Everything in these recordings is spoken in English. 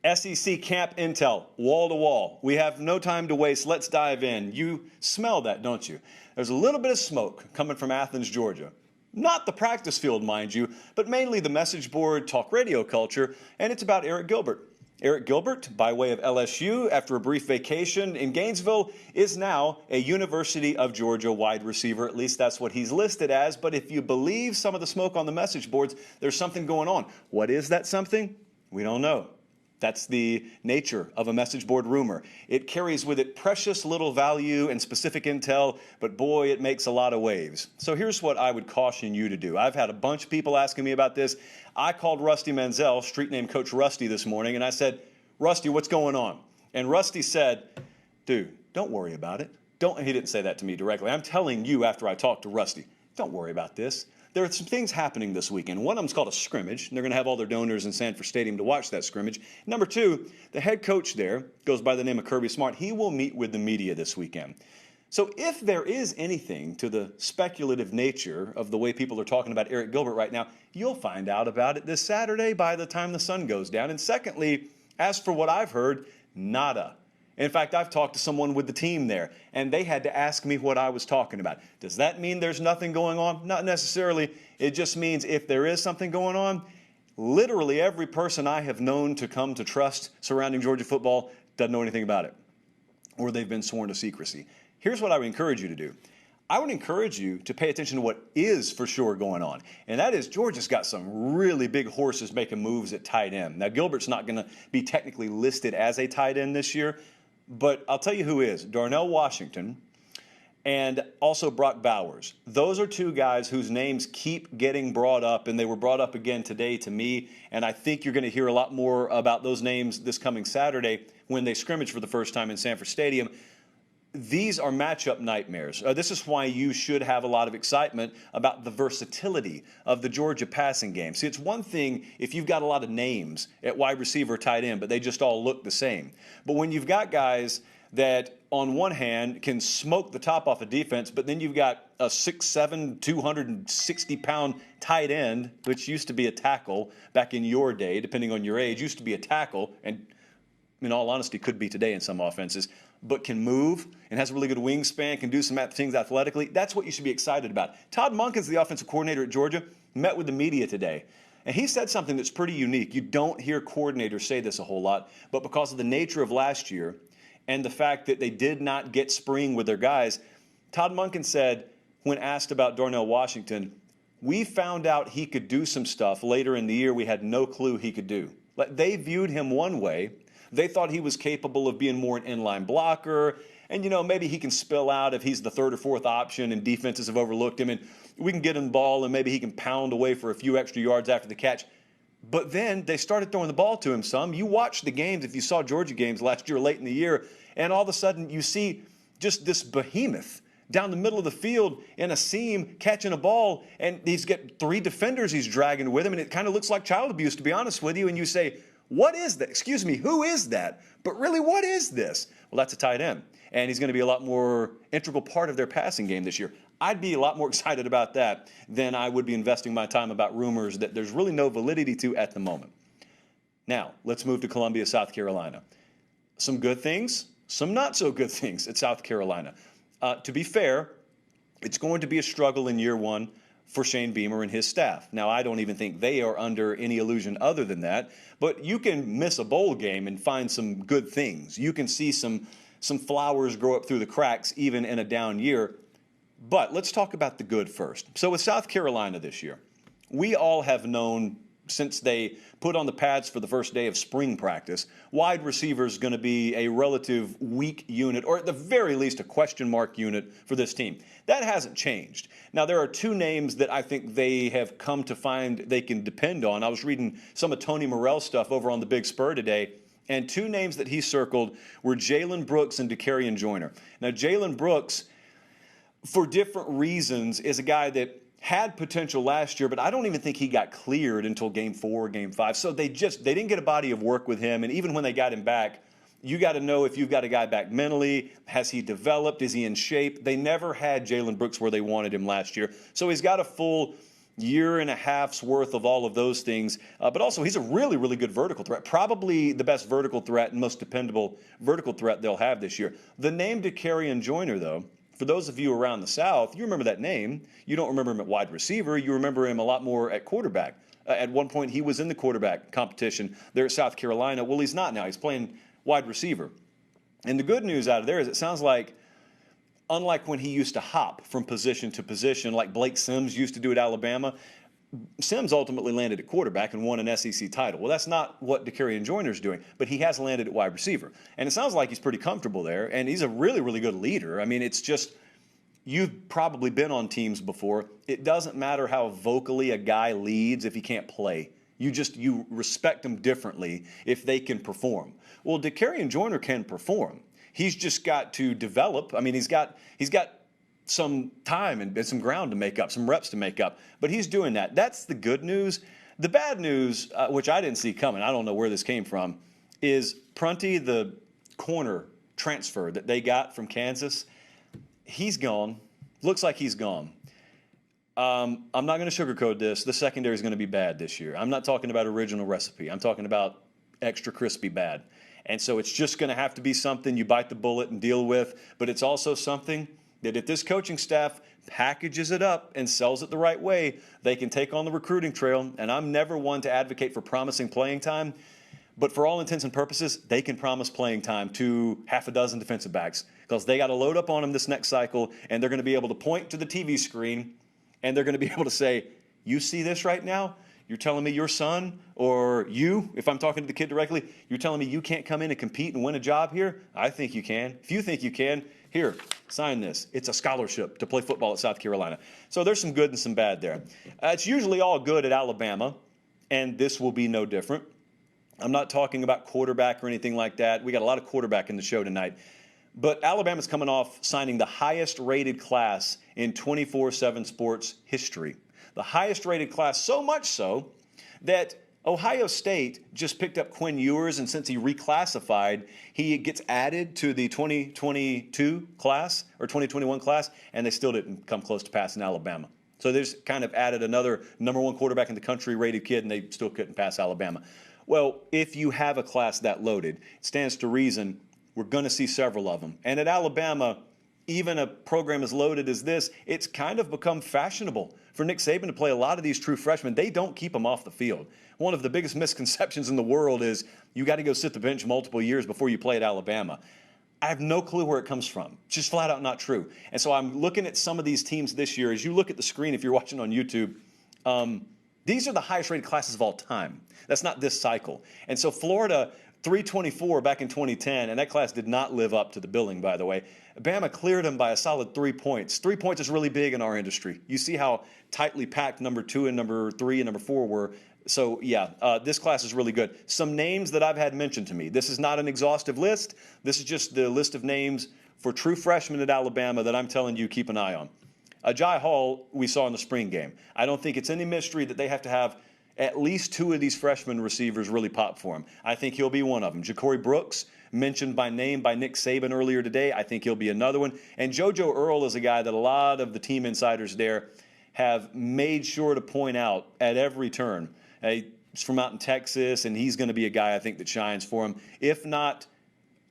SEC camp intel, wall to wall. We have no time to waste. Let's dive in. You smell that, don't you? There's a little bit of smoke coming from Athens, Georgia. Not the practice field, mind you, but mainly the message board talk radio culture, and it's about Eric Gilbert. Eric Gilbert, by way of LSU, after a brief vacation in Gainesville, is now a University of Georgia wide receiver. At least that's what he's listed as. But if you believe some of the smoke on the message boards, there's something going on. What is that something? We don't know. That's the nature of a message board rumor. It carries with it precious little value and specific intel, but boy, it makes a lot of waves. So here's what I would caution you to do. I've had a bunch of people asking me about this. I called Rusty Manziel, street name Coach Rusty, this morning, and I said, Rusty, what's going on? And Rusty said, dude, don't worry about it. He didn't say that to me directly. I'm telling you after I talked to Rusty, don't worry about this. There are some things happening this weekend. One of them is called a scrimmage, and they're going to have all their donors in Sanford Stadium to watch that scrimmage. Number two, the head coach there goes by the name of Kirby Smart. He will meet with the media this weekend. So if there is anything to the speculative nature of the way people are talking about Eric Gilbert right now, you'll find out about it this Saturday by the time the sun goes down. And secondly, as for what I've heard, nada. In fact, I've talked to someone with the team there, and they had to ask me what I was talking about. Does that mean there's nothing going on? Not necessarily. It just means if there is something going on, literally every person I have known to come to trust surrounding Georgia football doesn't know anything about it, or they've been sworn to secrecy. Here's what I would encourage you to do. I would encourage you to pay attention to what is for sure going on, and that is Georgia's got some really big horses making moves at tight end. Now, Gilbert's not going to be technically listed as a tight end this year, but I'll tell you who is. Darnell Washington and also Brock Bowers. Those are two guys whose names keep getting brought up, and they were brought up again today to me, and I think you're going to hear a lot more about those names this coming Saturday when they scrimmage for the first time in Sanford Stadium. These are matchup nightmares. This is why you should have a lot of excitement about the versatility of the Georgia passing game. See, it's one thing if you've got a lot of names at wide receiver, tight end, but they just all look the same. But when you've got guys that on one hand can smoke the top off a defense, but then you've got a 6'7", 260-pound tight end, which used to be a tackle back in your day, depending on your age, used to be a tackle, and in all honesty could be today in some offenses, but can move and has a really good wingspan, can do some things athletically. That's what you should be excited about. Todd Monken's the offensive coordinator at Georgia, met with the media today. And he said something that's pretty unique. You don't hear coordinators say this a whole lot, but because of the nature of last year and the fact that they did not get spring with their guys, Todd Monken said, when asked about Darnell Washington, we found out he could do some stuff later in the year we had no clue he could do. They viewed him one way. They thought he was capable of being more an inline blocker. And, maybe he can spill out if he's the third or fourth option and defenses have overlooked him. And we can get him the ball and maybe he can pound away for a few extra yards after the catch. But then they started throwing the ball to him some. You watched the games, if you saw Georgia games last year late in the year, and all of a sudden you see just this behemoth down the middle of the field in a seam catching a ball. And he's got three defenders he's dragging with him. And it kind of looks like child abuse, to be honest with you. And you say, what is that? Excuse me, who is that? But really, what is this? Well, that's a tight end, and he's going to be a lot more integral part of their passing game this year. I'd be a lot more excited about that than I would be investing my time about rumors that there's really no validity to at the moment. Now, let's move to Columbia, South Carolina. Some good things, some not so good things at South Carolina. To be fair, it's going to be a struggle in year one for Shane Beamer and his staff. Now, I don't even think they are under any illusion other than that, but you can miss a bowl game and find some good things. You can see some flowers grow up through the cracks even in a down year. But let's talk about the good first. So with South Carolina this year, we all have known since they put on the pads for the first day of spring practice, wide receiver is going to be a relative weak unit, or at the very least a question mark unit for this team. That hasn't changed. Now, there are two names that I think they have come to find they can depend on. I was reading some of Tony Morrell's stuff over on the Big Spur today, and two names that he circled were Jalen Brooks and Dakarian Joyner. Now, Jalen Brooks, for different reasons, is a guy that had potential last year, but I don't even think he got cleared until game 4 or game 5. So they didn't get a body of work with him. And even when they got him back, you got to know if you've got a guy back mentally, has he developed? Is he in shape? They never had Jalen Brooks where they wanted him last year. So he's got a full, year and a half's worth of all of those things. But also, he's a really, really good vertical threat. Probably the best vertical threat and most dependable vertical threat they'll have this year. The name Dakereon Joyner, though, for those of you around the South, you remember that name. You don't remember him at wide receiver. You remember him a lot more at quarterback. At one point, he was in the quarterback competition there at South Carolina. Well, he's not now. He's playing wide receiver. And the good news out of there is it sounds like, unlike when he used to hop from position to position like Blake Sims used to do at Alabama, Sims ultimately landed at quarterback and won an SEC title. Well, that's not what Dakereon Joyner's doing, but he has landed at wide receiver. And it sounds like he's pretty comfortable there, and he's a really, really good leader. I mean, it's just, you've probably been on teams before. It doesn't matter how vocally a guy leads if he can't play. You respect them differently if they can perform. Well, Dakereon Joyner can perform. He's just got to develop. I mean, he's got some time and some ground to make up, some reps to make up. But he's doing that. That's the good news. The bad news, which I didn't see coming, I don't know where this came from, is Prunty, the corner transfer that they got from Kansas. He's gone. Looks like he's gone. I'm not going to sugarcoat this. The secondary is going to be bad this year. I'm not talking about original recipe. I'm talking about extra crispy bad. And so it's just going to have to be something you bite the bullet and deal with. But it's also something that if this coaching staff packages it up and sells it the right way, they can take on the recruiting trail. And I'm never one to advocate for promising playing time. But for all intents and purposes, they can promise playing time to half a dozen defensive backs because they got to load up on them this next cycle, and they're going to be able to point to the TV screen, and they're going to be able to say, you see this right now? You're telling me your son, or you, if I'm talking to the kid directly, you're telling me you can't come in and compete and win a job here? I think you can. If you think you can, here, sign this. It's a scholarship to play football at South Carolina. So there's some good and some bad there. It's usually all good at Alabama, and this will be no different. I'm not talking about quarterback or anything like that. We got a lot of quarterback in the show tonight. But Alabama's coming off signing the highest rated class in 24/7 sports history. The highest rated class, so much so that Ohio State just picked up Quinn Ewers, and since he reclassified, he gets added to the 2022 class or 2021 class, and they still didn't come close to passing Alabama. So they just kind of added another number one quarterback in the country rated kid, and they still couldn't pass Alabama. Well, if you have a class that loaded, it stands to reason we're going to see several of them. And at Alabama, even a program as loaded as this, it's kind of become fashionable for Nick Saban to play a lot of these true freshmen. They don't keep them off the field. One of the biggest misconceptions in the world is you got to go sit the bench multiple years before you play at Alabama. I have no clue where it comes from. It's just flat out not true. And so I'm looking at some of these teams this year. As you look at the screen, if you're watching on YouTube, these are the highest rated classes of all time. That's not this cycle. And so Florida, 324 back in 2010, and that class did not live up to the billing, by the way. Bama cleared them by a solid 3 points. 3 points is really big in our industry. You see how tightly packed number 2 and number 3 and number 4 were. So, yeah, this class is really good. Some names that I've had mentioned to me. This is not an exhaustive list. This is just the list of names for true freshmen at Alabama that I'm telling you keep an eye on. Jai Hall, we saw in the spring game. I don't think it's any mystery that they have to have at least 2 of these freshman receivers really pop for him. I think he'll be one of them. Ja'Cory Brooks, mentioned by name by Nick Saban earlier today. I think he'll be another one. And JoJo Earle is a guy that a lot of the team insiders there have made sure to point out at every turn. He's from out in Texas, and he's going to be a guy I think that shines for him, if not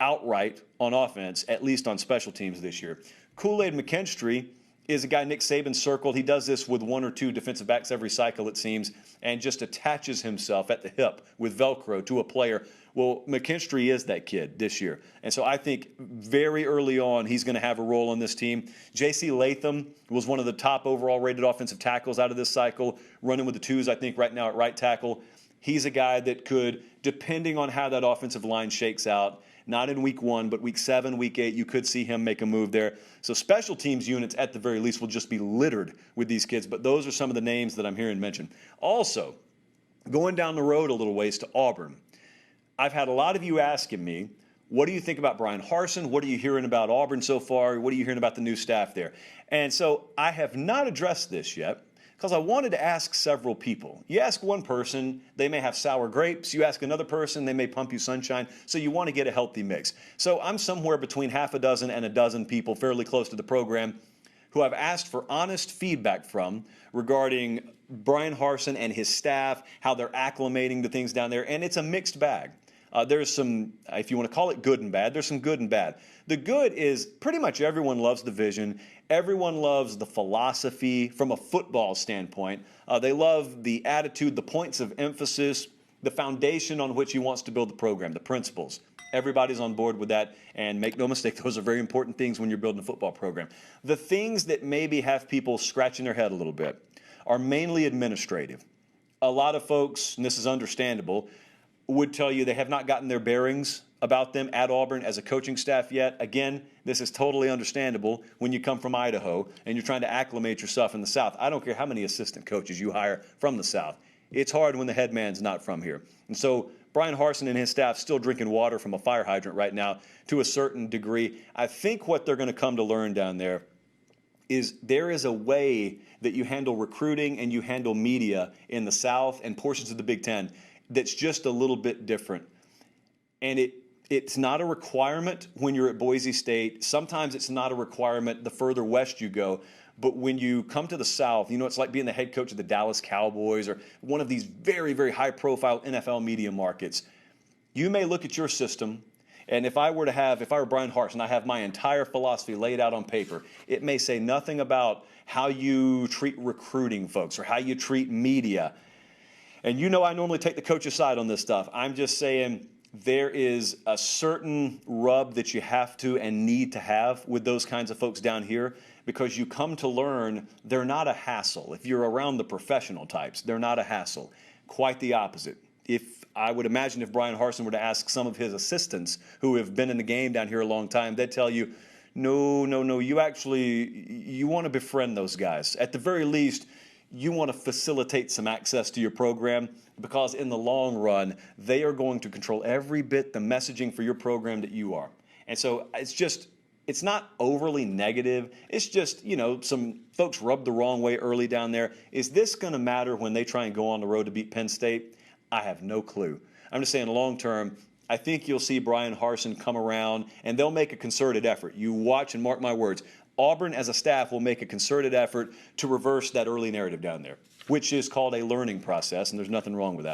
outright on offense, at least on special teams this year. Kool-Aid McKinstry is a guy Nick Saban circled. He does this with 1 or 2 defensive backs every cycle, it seems, and just attaches himself at the hip with Velcro to a player. Well, McKinstry is that kid this year. And so I think very early on he's going to have a role on this team. J.C. Latham was one of the top overall rated offensive tackles out of this cycle, running with the 2s, I think, right now at right tackle. He's a guy that could, depending on how that offensive line shakes out, not in week 1, but week 7, week 8, you could see him make a move there. So special teams units, at the very least, will just be littered with these kids. But those are some of the names that I'm hearing mentioned. Also, going down the road a little ways to Auburn, I've had a lot of you asking me, what do you think about Brian Harsin? What are you hearing about Auburn so far? What are you hearing about the new staff there? And so I have not addressed this yet, because I wanted to ask several people. You ask one person, they may have sour grapes. You ask another person, they may pump you sunshine. So you want to get a healthy mix. So I'm somewhere between half a dozen and a dozen people, fairly close to the program, who I've asked for honest feedback from regarding Brian Harsin and his staff, how they're acclimating to things down there, and it's a mixed bag. There's some, if you want to call it good and bad, there's some good and bad. The good is pretty much everyone loves the vision. Everyone loves the philosophy from a football standpoint. They love the attitude, the points of emphasis, the foundation on which he wants to build the program, the principles. Everybody's on board with that, and make no mistake, those are very important things when you're building a football program. The things that maybe have people scratching their head a little bit are mainly administrative. A lot of folks, and this is understandable, would tell you they have not gotten their bearings about them at Auburn as a coaching staff yet. Again, this is totally understandable when you come from Idaho and you're trying to acclimate yourself in the South. I don't care how many assistant coaches you hire from the South. It's hard when the head man's not from here. And so Brian Harsin and his staff still drinking water from a fire hydrant right now to a certain degree. I think what they're going to come to learn down there is a way that you handle recruiting and you handle media in the South and portions of the Big Ten that's just a little bit different. And it's not a requirement when you're at Boise State. Sometimes it's not a requirement the further west you go. But when you come to the South, you know, it's like being the head coach of the Dallas Cowboys or one of these very, very high-profile NFL media markets. You may look at your system, and if I were Brian Harsin, I have my entire philosophy laid out on paper. It may say nothing about how you treat recruiting folks or how you treat media. And you know I normally take the coach's side on this stuff. I'm just saying there is a certain rub that you have to and need to have with those kinds of folks down here because you come to learn they're not a hassle. If you're around the professional types, they're not a hassle. Quite the opposite. I would imagine if Brian Harsin were to ask some of his assistants who have been in the game down here a long time, they'd tell you, no, you want to befriend those guys. At the very least, you want to facilitate some access to your program because in the long run, they are going to control every bit the messaging for your program that you are. And so it's not overly negative. It's just, some folks rubbed the wrong way early down there. Is this going to matter when they try and go on the road to beat Penn State? I have no clue. I'm just saying long term, I think you'll see Brian Harsin come around and they'll make a concerted effort. You watch and mark my words. Auburn as a staff will make a concerted effort to reverse that early narrative down there, which is called a learning process, and there's nothing wrong with that.